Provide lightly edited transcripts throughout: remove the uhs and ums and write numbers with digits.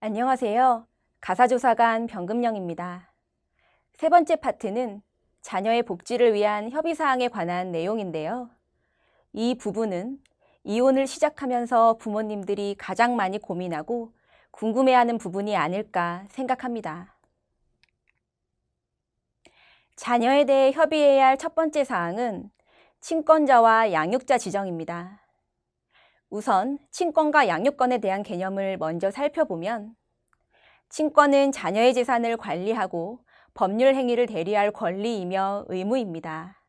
안녕하세요. 가사조사관 변금령입니다. 세 번째 파트는 자녀의 복지를 위한 협의사항에 관한 내용인데요. 이 부분은 이혼을 시작하면서 부모님들이 가장 많이 고민하고 궁금해하는 부분이 아닐까 생각합니다. 자녀에 대해 협의해야 할 첫 번째 사항은 친권자와 양육자 지정입니다. 우선 친권과 양육권에 대한 개념을 먼저 살펴보면 친권은 자녀의 재산을 관리하고 법률 행위를 대리할 권리이며 의무입니다.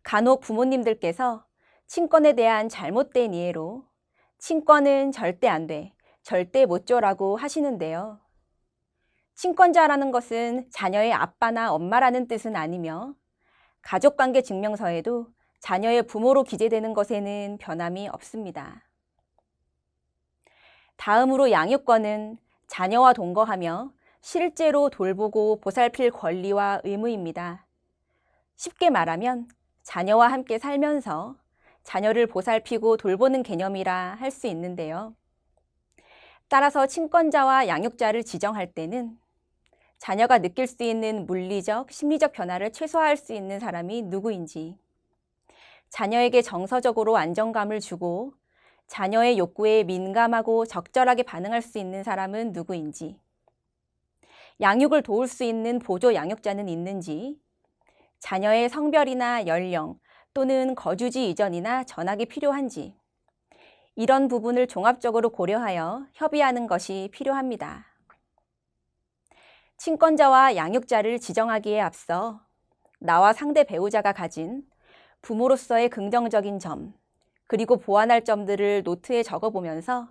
간혹 부모님들께서 친권에 대한 잘못된 이해로 친권은 절대 안 돼, 절대 못 줘라고 하시는데요. 친권자라는 것은 자녀의 아빠나 엄마라는 뜻은 아니며 가족관계 증명서에도 자녀의 부모로 기재되는 것에는 변함이 없습니다. 다음으로 양육권은 자녀와 동거하며 실제로 돌보고 보살필 권리와 의무입니다. 쉽게 말하면 자녀와 함께 살면서 자녀를 보살피고 돌보는 개념이라 할 수 있는데요. 따라서 친권자와 양육자를 지정할 때는 자녀가 느낄 수 있는 물리적, 심리적 변화를 최소화할 수 있는 사람이 누구인지, 자녀에게 정서적으로 안정감을 주고 자녀의 욕구에 민감하고 적절하게 반응할 수 있는 사람은 누구인지, 양육을 도울 수 있는 보조 양육자는 있는지, 자녀의 성별이나 연령 또는 거주지 이전이나 전학이 필요한지, 이런 부분을 종합적으로 고려하여 협의하는 것이 필요합니다. 친권자와 양육자를 지정하기에 앞서 나와 상대 배우자가 가진 부모로서의 긍정적인 점, 그리고 보완할 점들을 노트에 적어보면서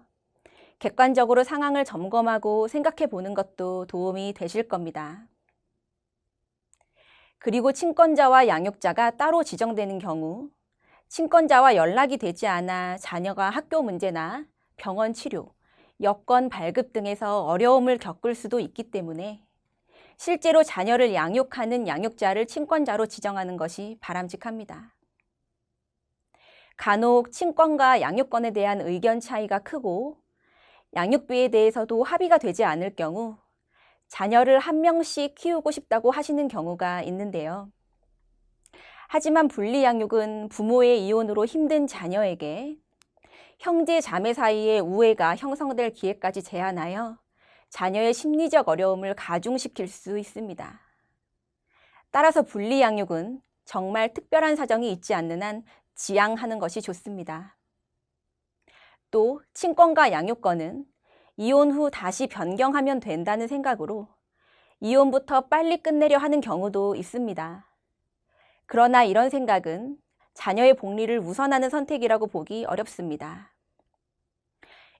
객관적으로 상황을 점검하고 생각해 보는 것도 도움이 되실 겁니다. 그리고 친권자와 양육자가 따로 지정되는 경우 친권자와 연락이 되지 않아 자녀가 학교 문제나 병원 치료, 여권 발급 등에서 어려움을 겪을 수도 있기 때문에 실제로 자녀를 양육하는 양육자를 친권자로 지정하는 것이 바람직합니다. 간혹 친권과 양육권에 대한 의견 차이가 크고 양육비에 대해서도 합의가 되지 않을 경우 자녀를 한 명씩 키우고 싶다고 하시는 경우가 있는데요. 하지만 분리양육은 부모의 이혼으로 힘든 자녀에게 형제, 자매 사이의 우애가 형성될 기회까지 제한하여 자녀의 심리적 어려움을 가중시킬 수 있습니다. 따라서 분리양육은 정말 특별한 사정이 있지 않는 한 지양하는 것이 좋습니다. 또 친권과 양육권은 이혼 후 다시 변경하면 된다는 생각으로 이혼부터 빨리 끝내려 하는 경우도 있습니다. 그러나 이런 생각은 자녀의 복리를 우선하는 선택이라고 보기 어렵습니다.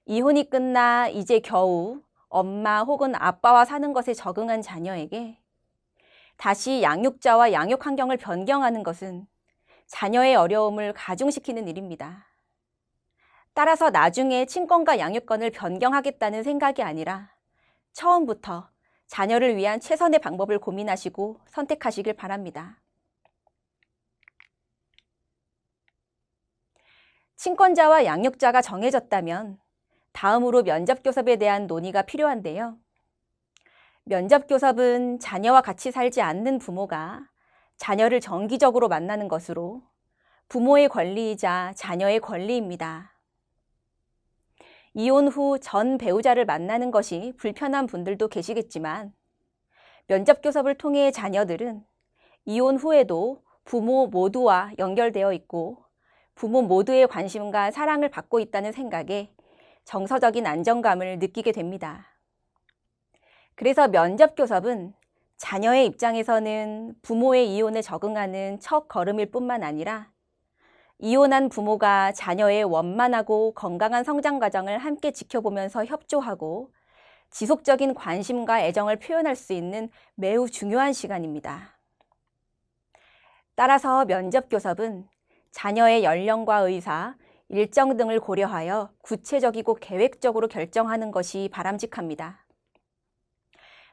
이혼이 끝나 이제 겨우 엄마 혹은 아빠와 사는 것에 적응한 자녀에게 다시 양육자와 양육 환경을 변경하는 것은 자녀의 어려움을 가중시키는 일입니다. 따라서 나중에 친권과 양육권을 변경하겠다는 생각이 아니라 처음부터 자녀를 위한 최선의 방법을 고민하시고 선택하시길 바랍니다. 친권자와 양육자가 정해졌다면 다음으로 면접교섭에 대한 논의가 필요한데요. 면접교섭은 자녀와 같이 살지 않는 부모가 자녀를 정기적으로 만나는 것으로 부모의 권리이자 자녀의 권리입니다. 이혼 후 전 배우자를 만나는 것이 불편한 분들도 계시겠지만 면접교섭을 통해 자녀들은 이혼 후에도 부모 모두와 연결되어 있고 부모 모두의 관심과 사랑을 받고 있다는 생각에 정서적인 안정감을 느끼게 됩니다. 그래서 면접교섭은 자녀의 입장에서는 부모의 이혼에 적응하는 첫 걸음일 뿐만 아니라 이혼한 부모가 자녀의 원만하고 건강한 성장 과정을 함께 지켜보면서 협조하고 지속적인 관심과 애정을 표현할 수 있는 매우 중요한 시간입니다. 따라서 면접교섭은 자녀의 연령과 의사, 일정 등을 고려하여 구체적이고 계획적으로 결정하는 것이 바람직합니다.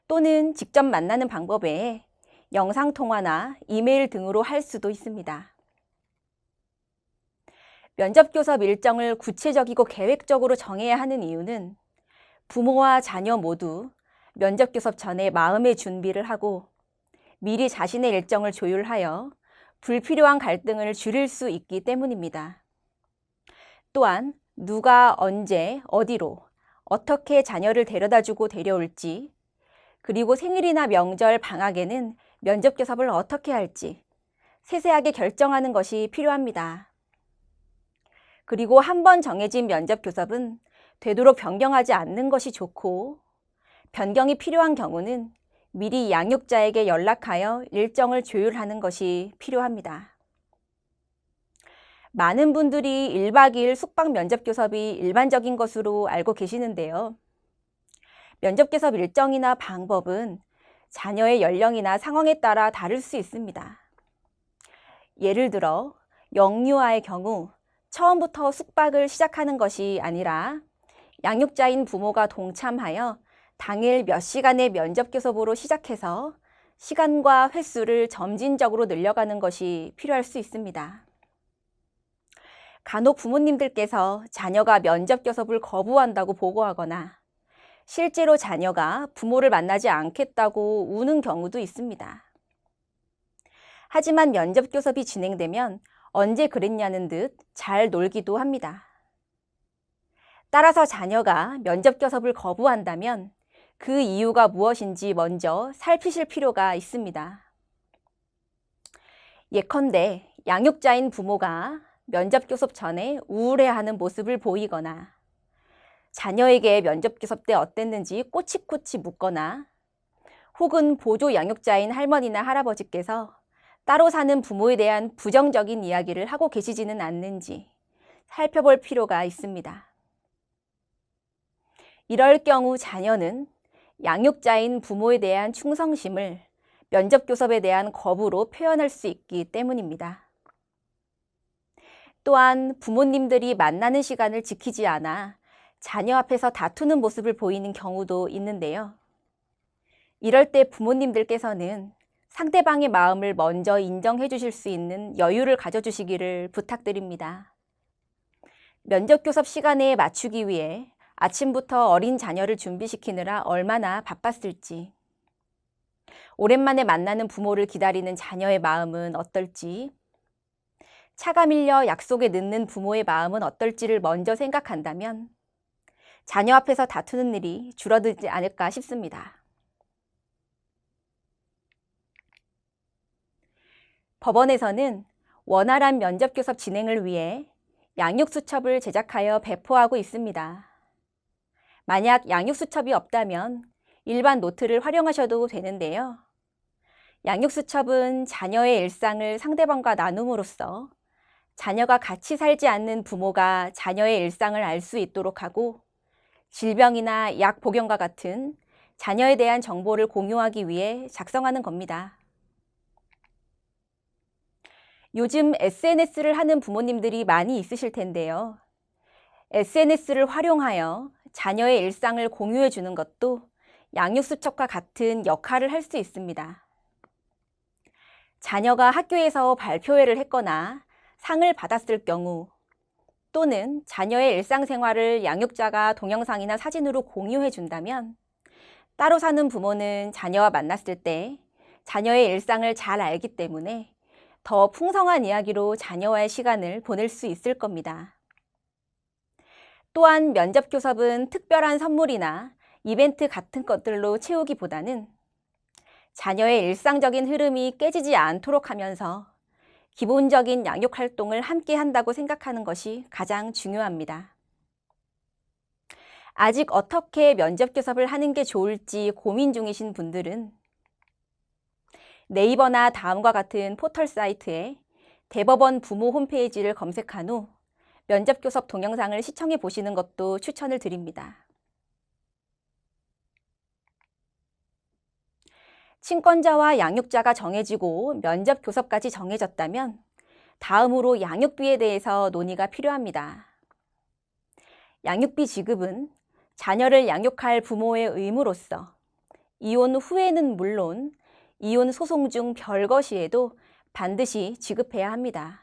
또는 직접 만나는 방법 외에 영상통화나 이메일 등으로 할 수도 있습니다. 면접교섭 일정을 구체적이고 계획적으로 정해야 하는 이유는 부모와 자녀 모두 면접 교섭 전에 마음의 준비를 하고 미리 자신의 일정을 조율하여 불필요한 갈등을 줄일 수 있기 때문입니다. 또한 누가 언제, 어디로, 어떻게 자녀를 데려다주고 데려올지, 그리고 생일이나 명절, 방학에는 면접 교섭을 어떻게 할지 세세하게 결정하는 것이 필요합니다. 그리고 한 번 정해진 면접 교섭은 되도록 변경하지 않는 것이 좋고, 변경이 필요한 경우는 미리 양육자에게 연락하여 일정을 조율하는 것이 필요합니다. 많은 분들이 1박 2일 숙박 면접 교섭이 일반적인 것으로 알고 계시는데요. 면접 교섭 일정이나 방법은 자녀의 연령이나 상황에 따라 다를 수 있습니다. 예를 들어 영유아의 경우 처음부터 숙박을 시작하는 것이 아니라 양육자인 부모가 동참하여 당일 몇 시간의 면접 교섭으로 시작해서 시간과 횟수를 점진적으로 늘려가는 것이 필요할 수 있습니다. 간혹 부모님들께서 자녀가 면접 교섭을 거부한다고 보고하거나 실제로 자녀가 부모를 만나지 않겠다고 우는 경우도 있습니다. 하지만 면접 교섭이 진행되면 언제 그랬냐는 듯 잘 놀기도 합니다. 따라서 자녀가 면접 교섭을 거부한다면 그 이유가 무엇인지 먼저 살피실 필요가 있습니다. 예컨대 양육자인 부모가 면접 교섭 전에 우울해하는 모습을 보이거나 자녀에게 면접 교섭 때 어땠는지 꼬치꼬치 묻거나 혹은 보조 양육자인 할머니나 할아버지께서 따로 사는 부모에 대한 부정적인 이야기를 하고 계시지는 않는지 살펴볼 필요가 있습니다. 이럴 경우 자녀는 양육자인 부모에 대한 충성심을 면접 교섭에 대한 거부로 표현할 수 있기 때문입니다. 또한 부모님들이 만나는 시간을 지키지 않아 자녀 앞에서 다투는 모습을 보이는 경우도 있는데요. 이럴 때 부모님들께서는 상대방의 마음을 먼저 인정해 주실 수 있는 여유를 가져주시기를 부탁드립니다. 면접 교섭 시간에 맞추기 위해 아침부터 어린 자녀를 준비시키느라 얼마나 바빴을지, 오랜만에 만나는 부모를 기다리는 자녀의 마음은 어떨지, 차가 밀려 약속에 늦는 부모의 마음은 어떨지를 먼저 생각한다면 자녀 앞에서 다투는 일이 줄어들지 않을까 싶습니다. 법원에서는 원활한 면접 교섭 진행을 위해 양육수첩을 제작하여 배포하고 있습니다. 만약 양육수첩이 없다면 일반 노트를 활용하셔도 되는데요. 양육수첩은 자녀의 일상을 상대방과 나눔으로써 자녀가 같이 살지 않는 부모가 자녀의 일상을 알 수 있도록 하고 질병이나 약 복용과 같은 자녀에 대한 정보를 공유하기 위해 작성하는 겁니다. 요즘 SNS를 하는 부모님들이 많이 있으실 텐데요. SNS를 활용하여 자녀의 일상을 공유해 주는 것도 양육수첩과 같은 역할을 할 수 있습니다. 자녀가 학교에서 발표회를 했거나 상을 받았을 경우 또는 자녀의 일상생활을 양육자가 동영상이나 사진으로 공유해 준다면 따로 사는 부모는 자녀와 만났을 때 자녀의 일상을 잘 알기 때문에 더 풍성한 이야기로 자녀와의 시간을 보낼 수 있을 겁니다. 또한 면접 교섭은 특별한 선물이나 이벤트 같은 것들로 채우기보다는 자녀의 일상적인 흐름이 깨지지 않도록 하면서 기본적인 양육 활동을 함께 한다고 생각하는 것이 가장 중요합니다. 아직 어떻게 면접 교섭을 하는 게 좋을지 고민 중이신 분들은 네이버나 다음과 같은 포털 사이트에 대법원 부모 홈페이지를 검색한 후 면접 교섭 동영상을 시청해 보시는 것도 추천을 드립니다. 친권자와 양육자가 정해지고 면접 교섭까지 정해졌다면 다음으로 양육비에 대해서 논의가 필요합니다. 양육비 지급은 자녀를 양육할 부모의 의무로서 이혼 후에는 물론 이혼 소송 중 별거 시에도 반드시 지급해야 합니다.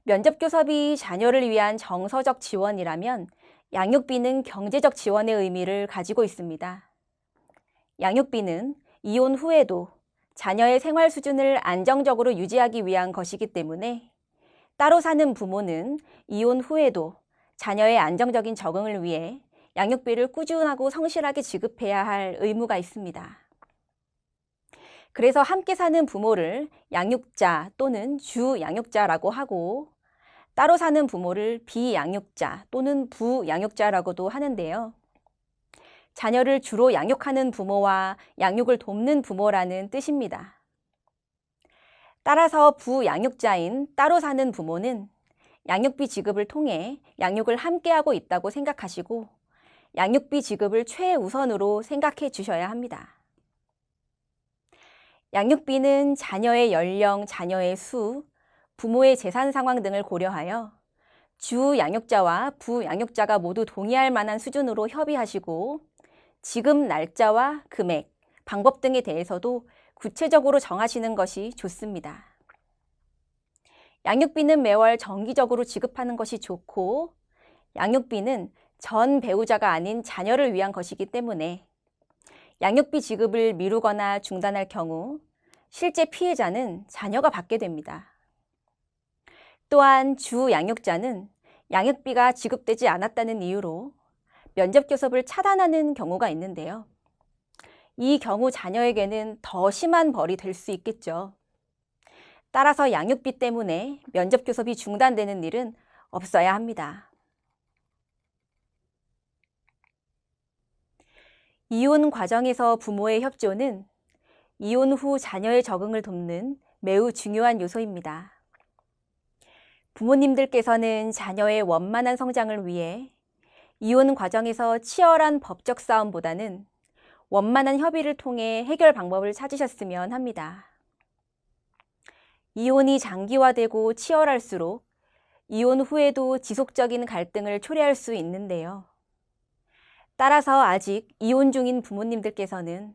면접교섭이 자녀를 위한 정서적 지원이라면 양육비는 경제적 지원의 의미를 가지고 있습니다. 양육비는 이혼 후에도 자녀의 생활 수준을 안정적으로 유지하기 위한 것이기 때문에 따로 사는 부모는 이혼 후에도 자녀의 안정적인 적응을 위해 양육비를 꾸준하고 성실하게 지급해야 할 의무가 있습니다. 그래서 함께 사는 부모를 양육자 또는 주양육자라고 하고 따로 사는 부모를 비양육자 또는 부양육자라고도 하는데요. 자녀를 주로 양육하는 부모와 양육을 돕는 부모라는 뜻입니다. 따라서 부양육자인 따로 사는 부모는 양육비 지급을 통해 양육을 함께하고 있다고 생각하시고 양육비 지급을 최우선으로 생각해 주셔야 합니다. 양육비는 자녀의 연령, 자녀의 수, 부모의 재산 상황 등을 고려하여 주양육자와 부양육자가 모두 동의할 만한 수준으로 협의하시고 지급 날짜와 금액, 방법 등에 대해서도 구체적으로 정하시는 것이 좋습니다. 양육비는 매월 정기적으로 지급하는 것이 좋고 양육비는 전 배우자가 아닌 자녀를 위한 것이기 때문에 양육비 지급을 미루거나 중단할 경우 실제 피해자는 자녀가 받게 됩니다. 또한 주양육자는 양육비가 지급되지 않았다는 이유로 면접교섭을 차단하는 경우가 있는데요. 이 경우 자녀에게는 더 심한 벌이 될 수 있겠죠. 따라서 양육비 때문에 면접교섭이 중단되는 일은 없어야 합니다. 이혼 과정에서 부모의 협조는 이혼 후 자녀의 적응을 돕는 매우 중요한 요소입니다. 부모님들께서는 자녀의 원만한 성장을 위해 이혼 과정에서 치열한 법적 싸움보다는 원만한 협의를 통해 해결 방법을 찾으셨으면 합니다. 이혼이 장기화되고 치열할수록 이혼 후에도 지속적인 갈등을 초래할 수 있는데요. 따라서 아직 이혼 중인 부모님들께서는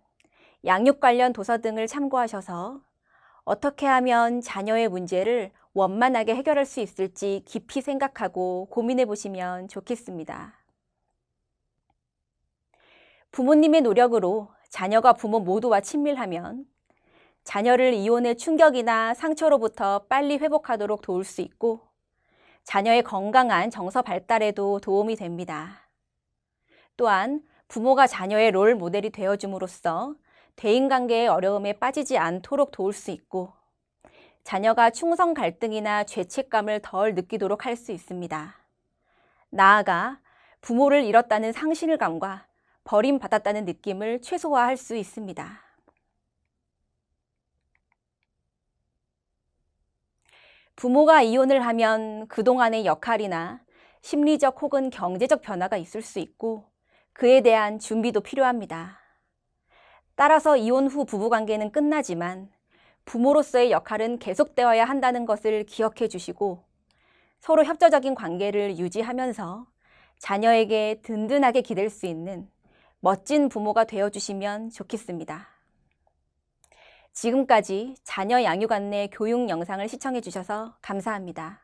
양육 관련 도서 등을 참고하셔서 어떻게 하면 자녀의 문제를 원만하게 해결할 수 있을지 깊이 생각하고 고민해 보시면 좋겠습니다. 부모님의 노력으로 자녀가 부모 모두와 친밀하면 자녀를 이혼의 충격이나 상처로부터 빨리 회복하도록 도울 수 있고 자녀의 건강한 정서 발달에도 도움이 됩니다. 또한 부모가 자녀의 롤 모델이 되어줌으로써 대인관계의 어려움에 빠지지 않도록 도울 수 있고 자녀가 충성 갈등이나 죄책감을 덜 느끼도록 할 수 있습니다. 나아가 부모를 잃었다는 상실감과 버림받았다는 느낌을 최소화할 수 있습니다. 부모가 이혼을 하면 그동안의 역할이나 심리적 혹은 경제적 변화가 있을 수 있고 그에 대한 준비도 필요합니다. 따라서 이혼 후 부부관계는 끝나지만 부모로서의 역할은 계속되어야 한다는 것을 기억해 주시고 서로 협조적인 관계를 유지하면서 자녀에게 든든하게 기댈 수 있는 멋진 부모가 되어주시면 좋겠습니다. 지금까지 자녀 양육 안내 교육 영상을 시청해 주셔서 감사합니다.